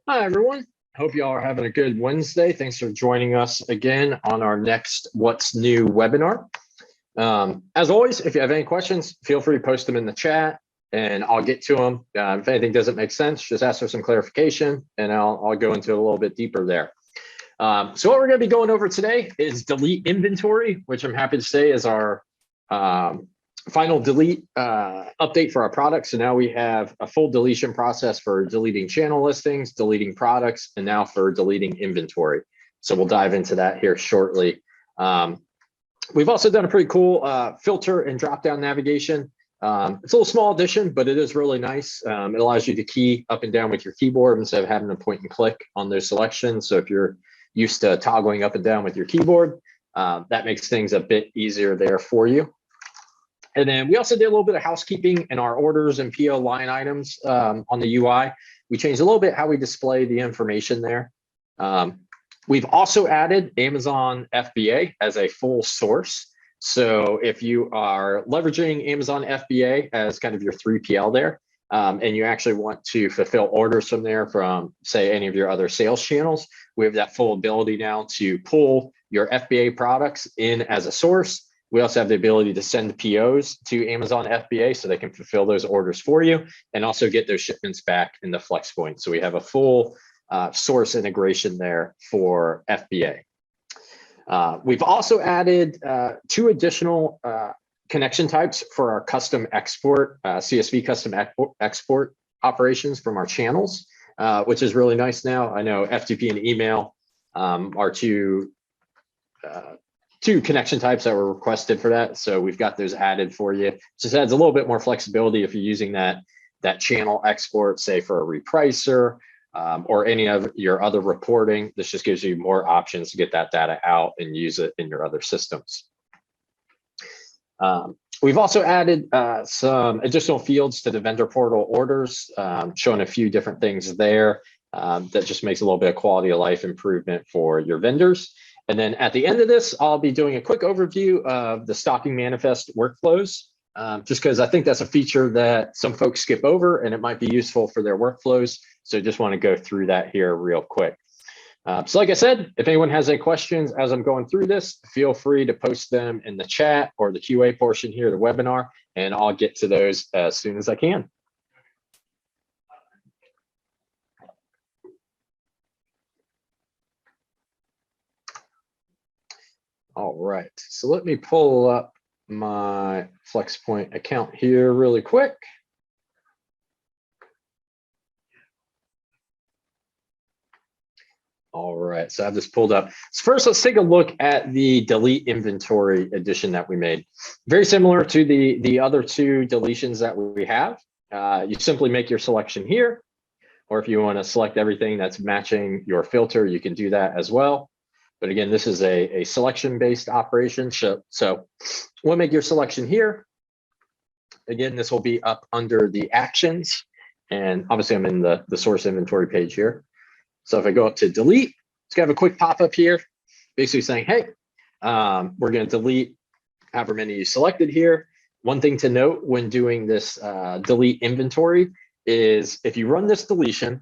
Hi, everyone. Hope you all are having a good Wednesday. Thanks for joining us again on our next What's New webinar. As always, if you have any questions, feel free to post them in the chat and I'll get to them. If anything doesn't make sense, just ask for some clarification and I'll go into it a little bit deeper there. So what we're going to be going over today is delete inventory, which I'm happy to say is our final delete update for our products. So now we have a full deletion process for deleting channel listings, deleting products, and now for deleting inventory. So we'll dive into that here shortly. We've also done a pretty cool filter and drop-down navigation. It's a little small addition, but it is really nice. It allows you to key up and down with your keyboard instead of having to point and click on those selections. So if you're used to toggling up and down with your keyboard, that makes things a bit easier there for you. And then we also did a little bit of housekeeping in our orders and PO line items on the UI. We changed a little bit how we display the information there. We've also added Amazon FBA as a full source. So if you are leveraging Amazon FBA as kind of your 3PL there, and you actually want to fulfill orders from there from, say, any of your other sales channels, we have that full ability now to pull your FBA products in as a source. We also have the ability to send POs to Amazon FBA so they can fulfill those orders for you and also get those shipments back in the Flxpoint. So we have a full source integration there for FBA. We've also added 2 additional connection types for our custom export, CSV custom export operations from our channels, which is really nice now. I know FTP and email are two connection types that were requested for that. So we've got those added for you. Just adds a little bit more flexibility if you're using that channel export, say for a repricer or any of your other reporting. This just gives you more options to get that data out and use it in your other systems. We've also added some additional fields to the vendor portal orders, showing a few different things there that just makes a little bit of quality of life improvement for your vendors. And then at the end of this, I'll be doing a quick overview of the stocking manifest workflows, just because I think that's a feature that some folks skip over and it might be useful for their workflows. So just want to go through that here real quick. So like I said, if anyone has any questions as I'm going through this, feel free to post them in the chat or the QA portion here of the webinar, and I'll get to those as soon as I can. All right, so let me pull up my Flxpoint account here really quick. All right, so I have this pulled up. So first, let's take a look at the delete inventory addition that we made. Very similar to the other 2 deletions that we have. You simply make your selection here, or if you want to select everything that's matching your filter, you can do that as well. But again, this is a selection-based operation. So we'll make your selection here. Again, this will be up under the actions. And obviously, I'm in the source inventory page here. So if I go up to delete, it's gonna have a quick pop-up here, basically saying, hey, we're gonna delete however many you selected here. One thing to note when doing this delete inventory is if you run this deletion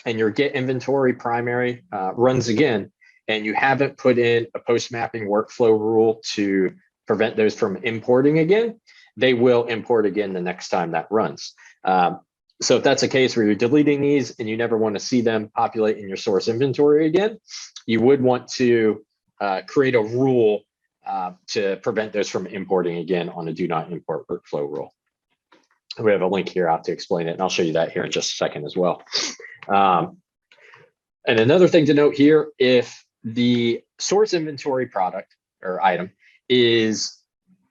and your get inventory primary runs again, and you haven't put in a post mapping workflow rule to prevent those from importing again, they will import again the next time that runs. So if that's a case where you're deleting these and you never want to see them populate in your source inventory again, you would want to create a rule to prevent those from importing again on a do not import workflow rule. We have a link here out to explain it, and I'll show you that here in just a second as well. And another thing to note here, if the source inventory product or item is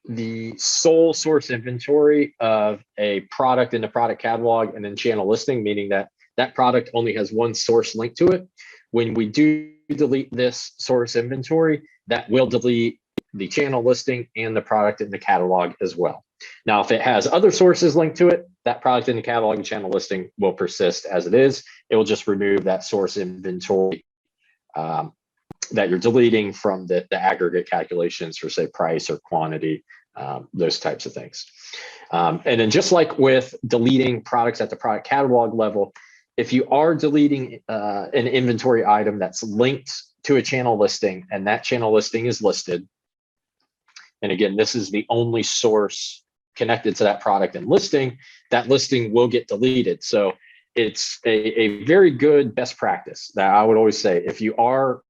the sole source inventory of a product in the product catalog and then channel listing, meaning that that product only has one source linked to it. When we do delete this source inventory, that will delete the channel listing and the product in the catalog as well. Now, if it has other sources linked to it, that product in the catalog and channel listing will persist as it is. It will just remove that source inventory that you're deleting from the aggregate calculations for, say, price or quantity, those types of things. And then just like with deleting products at the product catalog level, if you are deleting an inventory item that's linked to a channel listing and that channel listing is listed, and again, this is the only source connected to that product and listing, that listing will get deleted. So it's a very good best practice that I would always say, if you are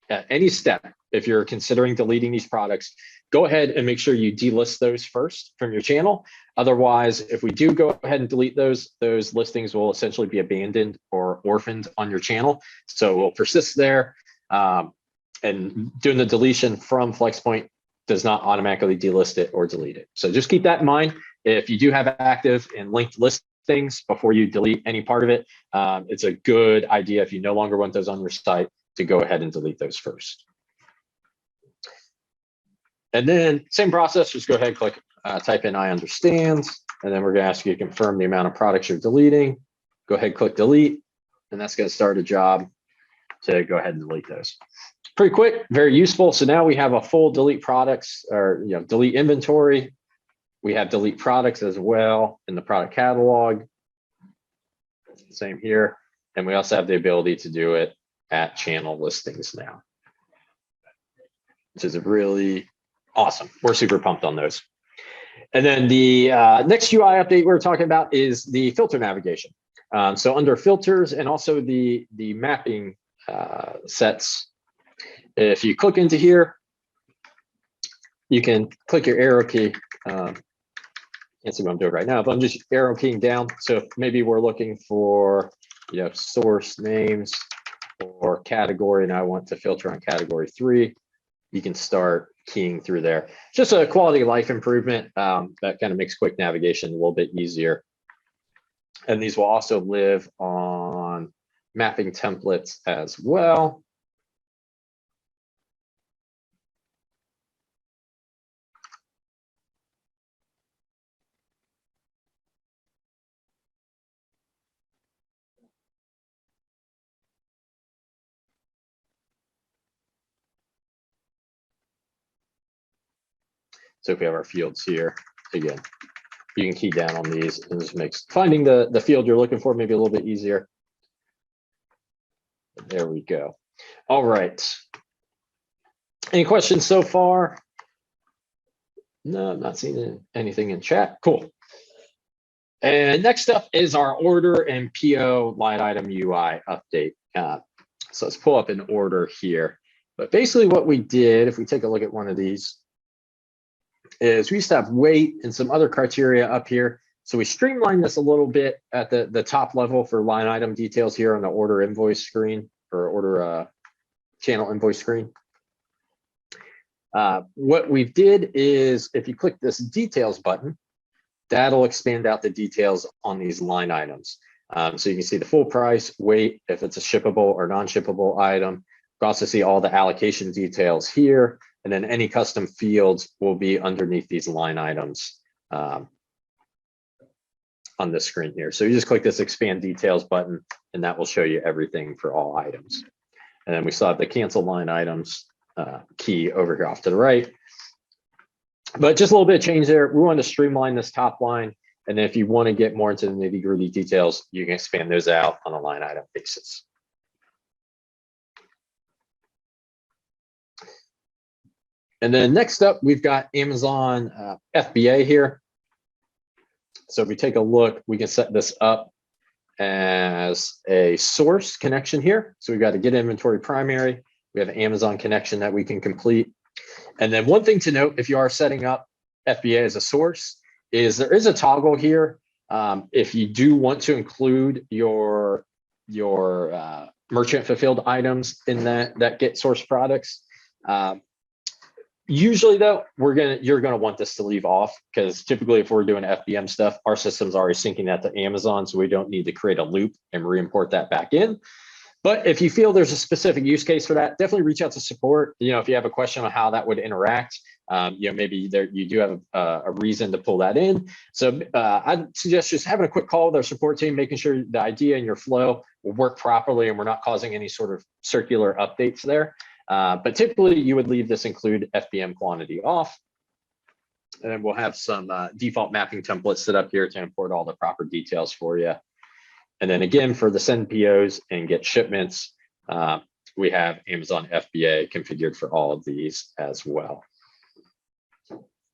at any step, if you're considering deleting these products, go ahead and make sure you delist those first from your channel. Otherwise, if we do go ahead and delete those listings will essentially be abandoned or orphaned on your channel. So it will persist there. And doing the deletion from Flxpoint does not automatically delist it or delete it. So just keep that in mind. If you do have active and linked listings before you delete any part of it, it's a good idea, if you no longer want those on your site, to go ahead and delete those first. And then same process, just go ahead, click, type in I understand, and then we're gonna ask you to confirm the amount of products you're deleting. Go ahead, click delete, and that's gonna start a job to go ahead and delete those. Pretty quick, very useful. So now we have a full delete products, or delete inventory. We have delete products as well in the product catalog. Same here. And we also have the ability to do it at channel listings now, which is really awesome. We're super pumped on those. And then the next UI update we're talking about is the filter navigation. So under filters and also the mapping sets, if you click into here, you can click your arrow key. Can't see what I'm doing right now, but I'm just arrow keying down. So if maybe we're looking for source names or category, and I want to filter on category 3, you can start keying through there. Just a quality of life improvement that kind of makes quick navigation a little bit easier. And these will also live on mapping templates as well. So if we have our fields here, again, you can key down on these, and this makes finding the field you're looking for maybe a little bit easier. There we go. All right. Any questions so far? No, I'm not seeing anything in chat. Cool. And next up is our order and PO line item UI update. So let's pull up an order here. But basically what we did, if we take a look at one of these, is we used to have weight and some other criteria up here. So we streamlined this a little bit at the top level for line item details here on the order invoice screen, or order channel invoice screen. What we did is, if you click this details button, that'll expand out the details on these line items. So you can see the full price, weight, if it's a shippable or non-shippable item. You can also see all the allocation details here, and then any custom fields will be underneath these line items on this screen here. So you just click this expand details button, and that will show you everything for all items. And then we still have the cancel line items key over here off to the right. But just a little bit of change there. We want to streamline this top line. And then if you want to get more into the nitty-gritty details, you can expand those out on a line item basis. And then next up, we've got Amazon FBA here. So if we take a look, we can set this up as a source connection here. So we've got a get inventory primary. We have an Amazon connection that we can complete. And then one thing to note, if you are setting up FBA as a source, is there is a toggle here. If you do want to include your merchant fulfilled items in that get source products, usually though, you're gonna want this to leave off, because typically if we're doing FBM stuff, our system's already syncing that to Amazon, so we don't need to create a loop and re-import that back in. But if you feel there's a specific use case for that, definitely reach out to support. If you have a question on how that would interact, maybe you do have a reason to pull that in. So I'd suggest just having a quick call with our support team, making sure the idea and your flow will work properly and we're not causing any sort of circular updates there. But typically you would leave this include FBM quantity off. And then we'll have some default mapping templates set up here to import all the proper details for you. And then again, for the send POs and get shipments, we have Amazon FBA configured for all of these as well.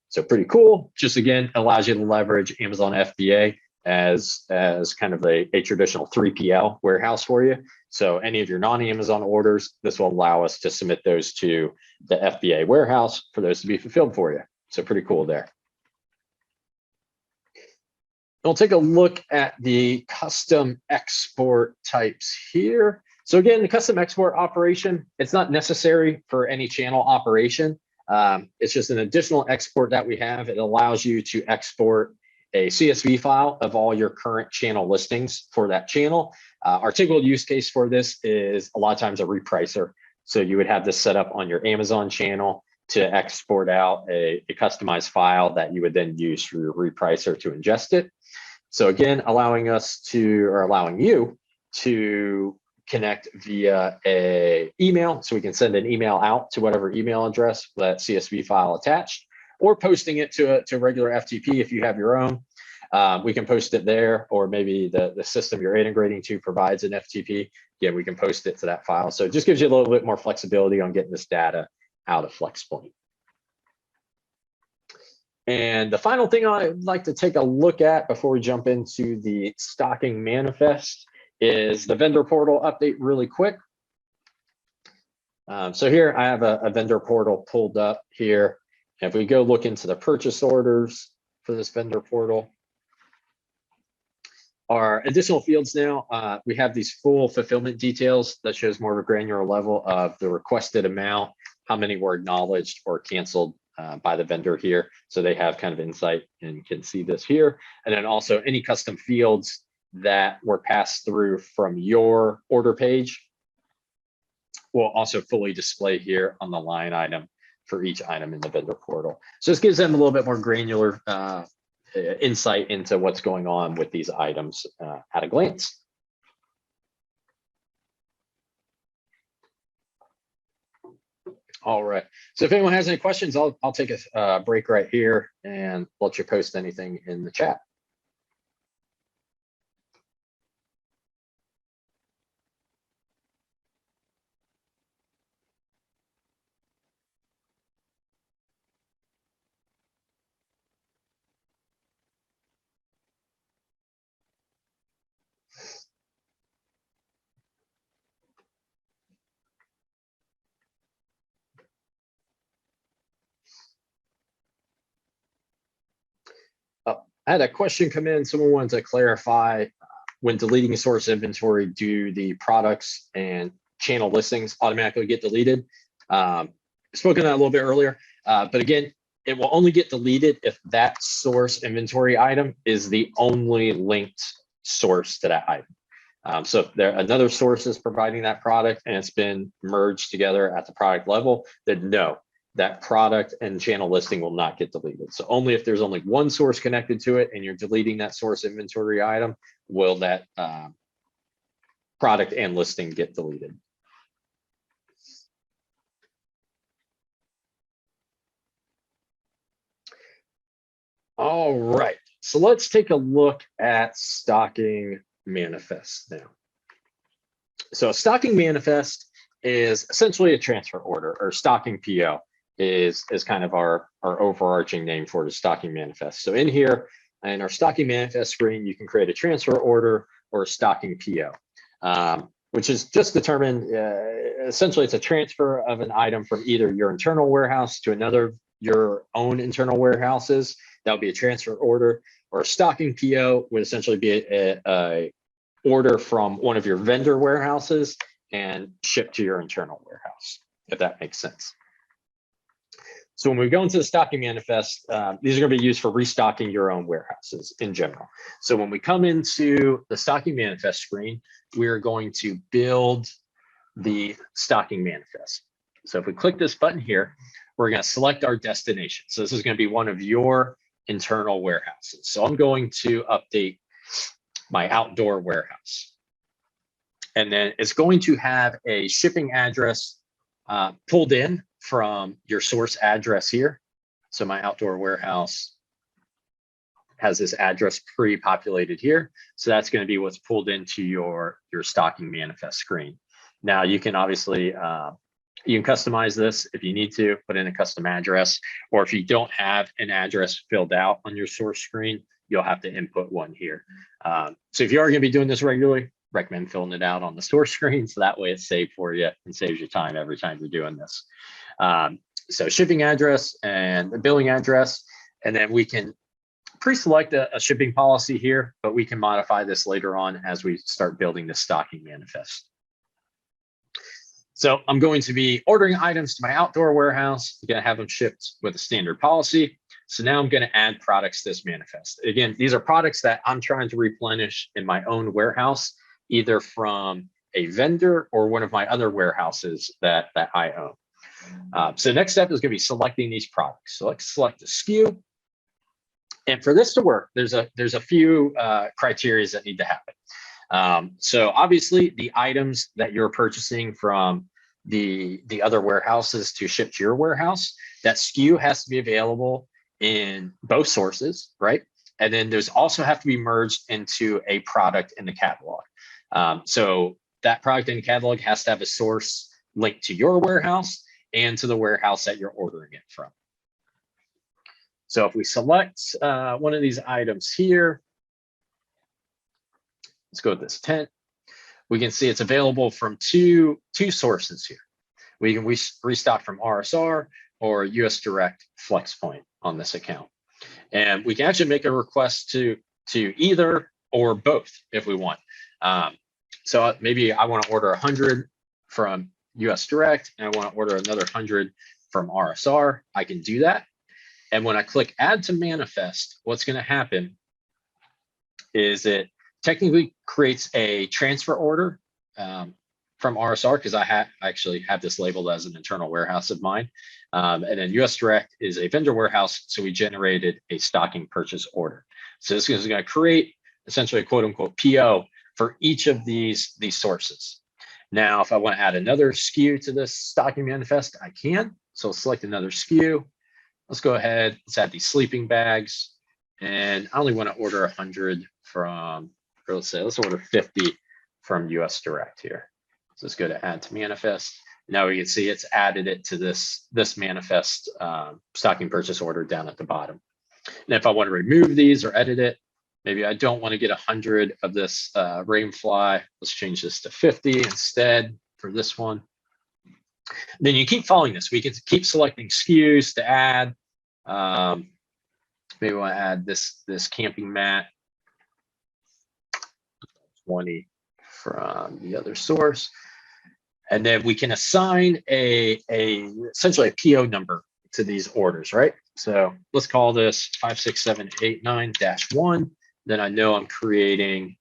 So pretty cool. Just again, allows you to leverage Amazon FBA as kind of a traditional 3PL warehouse for you. So any of your non-Amazon orders, this will allow us to submit those to the FBA warehouse for those to be fulfilled for you. So pretty cool there. We'll take a look at the custom export types here. So again, the custom export operation, it's not necessary for any channel operation. It's just an additional export that we have. It allows you to export a CSV file of all your current channel listings for that channel. Our typical use case for this is a lot of times a repricer. So you would have this set up on your Amazon channel to export out a customized file that you would then use for your repricer to ingest it. So again, allowing you to connect via a email, so we can send an email out to whatever email address that CSV file attached, or posting it to a regular FTP if you have your own. We can post it there, or maybe the system you're integrating to provides an FTP. Again, we can post it to that file. So it just gives you a little bit more flexibility on getting this data out of Flxpoint. And the final thing I'd like to take a look at before we jump into the stocking manifest is the vendor portal update really quick. So here I have a vendor portal pulled up here. If we go look into the purchase orders for this vendor portal, our additional fields now, we have these full fulfillment details that shows more of a granular level of the requested amount, how many were acknowledged or canceled by the vendor here. So they have kind of insight and can see this here. And then also any custom fields that were passed through from your order page will also fully display here on the line item for each item in the vendor portal. So this gives them a little bit more granular insight into what's going on with these items at a glance. All right. So if anyone has any questions, I'll take a break right here and let you post anything in the chat. I had a question come in. Someone wanted to clarify when deleting source inventory, do the products and channel listings automatically get deleted? Spoken that a little bit earlier, but again, it will only get deleted if that source inventory item is the only linked source to that item. So if another source is providing that product and it's been merged together at the product level, then no, that product and channel listing will not get deleted. So only if there's only one source connected to it and you're deleting that source inventory item, will that product and listing get deleted. All right, so let's take a look at stocking manifest now. So a stocking manifest is essentially a transfer order, or stocking PO is kind of our overarching name for the stocking manifest. So in here, in our stocking manifest screen, you can create a transfer order or a stocking PO, which is just determined, essentially it's a transfer of an item from either your internal warehouse to another, your own internal warehouses. That would be a transfer order, or a stocking PO would essentially be a order from one of your vendor warehouses and shipped to your internal warehouse, if that makes sense. So when we go into the stocking manifest, these are going to be used for restocking your own warehouses in general. So when we come into the stocking manifest screen, we're going to build the stocking manifest. So if we click this button here, we're going to select our destination. So this is going to be one of your internal warehouses. So I'm going to update my outdoor warehouse. And then it's going to have a shipping address pulled in from your source address here. So my outdoor warehouse has this address pre-populated here. So that's going to be what's pulled into your stocking manifest screen. Now you can obviously, you can customize this if you need to, put in a custom address, or if you don't have an address filled out on your source screen, you'll have to input one here. So if you are going to be doing this regularly, recommend filling it out on the source screen, so that way it's saved for you and saves you time every time you're doing this. So shipping address and the billing address, and then we can pre-select a shipping policy here, but we can modify this later on as we start building the stocking manifest. So I'm going to be ordering items to my outdoor warehouse. I'm going to have them shipped with a standard policy. So now I'm going to add products to this manifest. Again, these are products that I'm trying to replenish in my own warehouse, either from a vendor or one of my other warehouses that I own. So the next step is going to be selecting these products. So let's select the SKU. And for this to work, there's a few criteria that need to happen. So obviously the items that you're purchasing from the other warehouses to ship to your warehouse, that SKU has to be available in both sources, right? And then there's also have to be merged into a product in the catalog. So that product in the catalog has to have a source linked to your warehouse and to the warehouse that you're ordering it from. So if we select one of these items here, let's go with this tent. We can see it's available from two sources here. We can restock from RSR or US Direct Flxpoint on this account. And we can actually make a request to either or both if we want. So maybe I want to order 100 from US Direct and I want to order another 100 from RSR. I can do that. And when I click add to manifest, what's going to happen is it technically creates a transfer order from RSR, because I actually have this labeled as an internal warehouse of mine. And then US Direct is a vendor warehouse. So we generated a stocking purchase order. So this is going to create essentially a quote unquote PO for each of these sources. Now, if I want to add another SKU to this stocking manifest, I can. So select another SKU. Let's go ahead, let's add these sleeping bags. And I only want to order 100 from, or let's order 50 from US Direct here. So let's go to add to manifest. Now we can see it's added it to this manifest stocking purchase order down at the bottom. And if I want to remove these or edit it, maybe I don't want to get 100 of this rainfly. Let's change this to 50 instead for this one. Then you keep following this. We can keep selecting SKUs to add. Maybe we want to add this camping mat, 20 from the other source. And then we can assign essentially a PO number to these orders, right? So let's call this 56789-1. Then I know I'm creating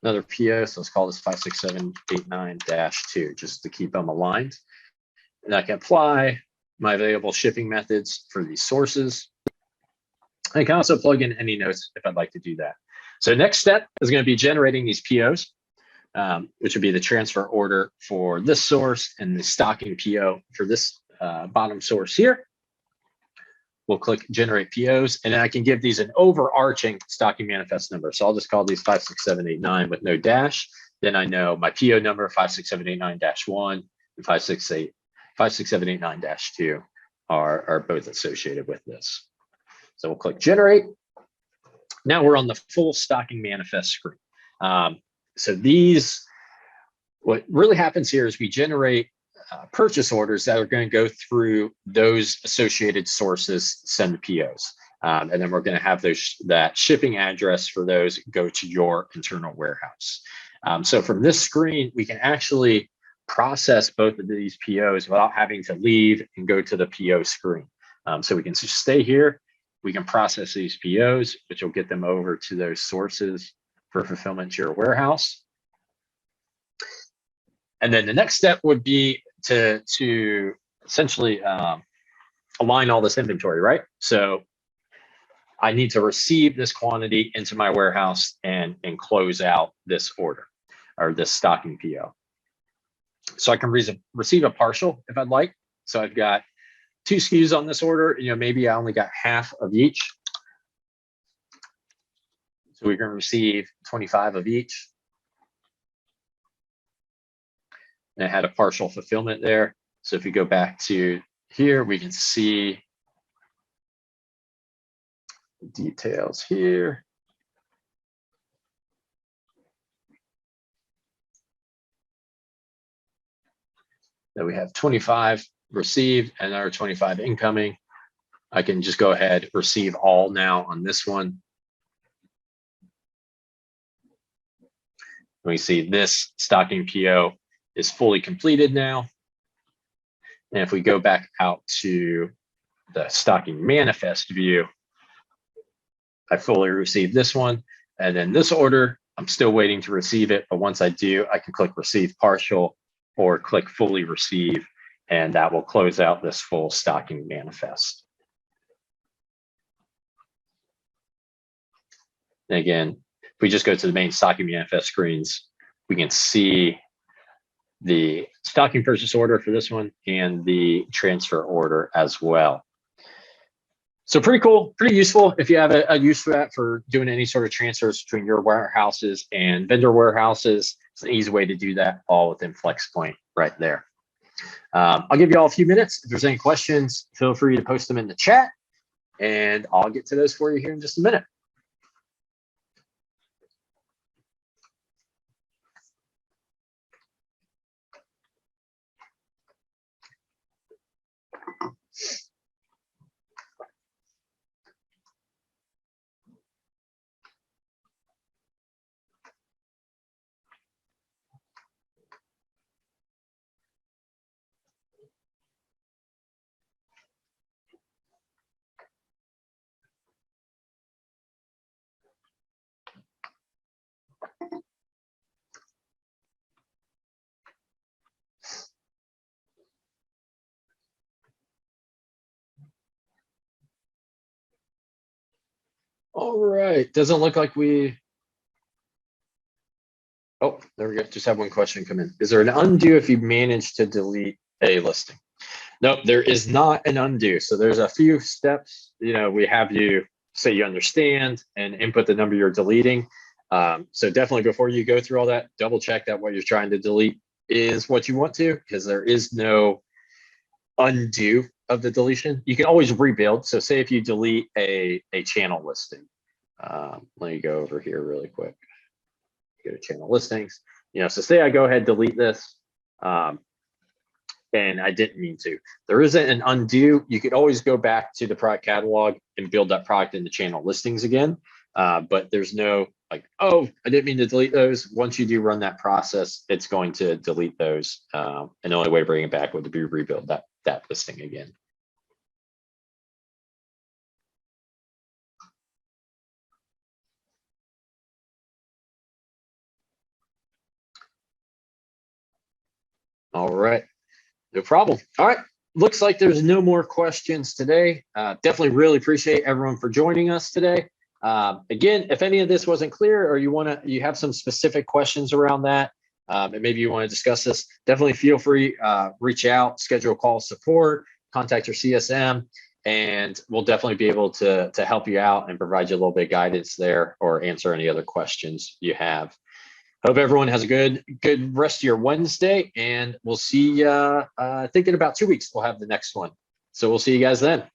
another PO. So let's call this 56789-2 just to keep them aligned. And I can apply my available shipping methods for these sources. I can also plug in any notes if I'd like to do that. So next step is going to be generating these POs, which would be the transfer order for this source and the stocking PO for this bottom source here. We'll click generate POs, and then I can give these an overarching stocking manifest number. So I'll just call these 56789 with no dash. Then I know my PO number 56789-1 and 56789-2 are both associated with this. So we'll click generate. Now we're on the full stocking manifest screen. So what really happens here is we generate purchase orders that are going to go through those associated sources, send POs. And then we're going to have that shipping address for those go to your internal warehouse. So from this screen, we can actually process both of these POs without having to leave and go to the PO screen. So we can just stay here. We can process these POs, which will get them over to those sources for fulfillment to your warehouse. And then the next step would be to essentially align all this inventory, right? So I need to receive this quantity into my warehouse and close out this order or this stocking PO. So I can receive a partial if I'd like. So I've got 2 SKUs on this order. Maybe I only got half of each. So we can receive 25 of each. And it had a partial fulfillment there. So if we go back to here, we can see the details here. That we have 25 received and our 25 incoming. I can just go ahead, receive all now on this one. We see this stocking PO is fully completed now. And if we go back out to the stocking manifest view, I fully received this one. And then this order, I'm still waiting to receive it. But once I do, I can click receive partial or click fully receive, and that will close out this full stocking manifest. And again, if we just go to the main stocking manifest screens, we can see the stocking purchase order for this one and the transfer order as well. So pretty cool, pretty useful if you have a use for that for doing any sort of transfers between your warehouses and vendor warehouses. It's an easy way to do that all within Flxpoint right there. I'll give you all a few minutes. If there's any questions, feel free to post them in the chat and I'll get to those for you here in just a minute. All right, doesn't look like we. Oh, there we go. Just have one question come in. Is there an undo if you manage to delete a listing? Nope, there is not an undo. So there's a few steps. We have you say you understand and input the number you're deleting. So definitely before you go through all that, double check that what you're trying to delete is what you want to, because there is no undo of the deletion. You can always rebuild. So say if you delete a channel listing, let me go over here really quick. Go to channel listings. So say I go ahead, delete this, and I didn't mean to. There isn't an undo. You could always go back to the product catalog and build that product into channel listings again. But there's no like, oh, I didn't mean to delete those. Once you do run that process, it's going to delete those. And the only way to bring it back would be rebuild that listing again. All right, no problem. All right, looks like there's no more questions today. Definitely really appreciate everyone for joining us today. Again, if any of this wasn't clear or you have some specific questions around that, and maybe you want to discuss this, definitely feel free, reach out, schedule a call support, contact your CSM, and we'll definitely be able to help you out and provide you a little bit of guidance there or answer any other questions you have. Hope everyone has a good rest of your Wednesday, and we'll see you, I think in about 2 weeks, we'll have the next one. So we'll see you guys then.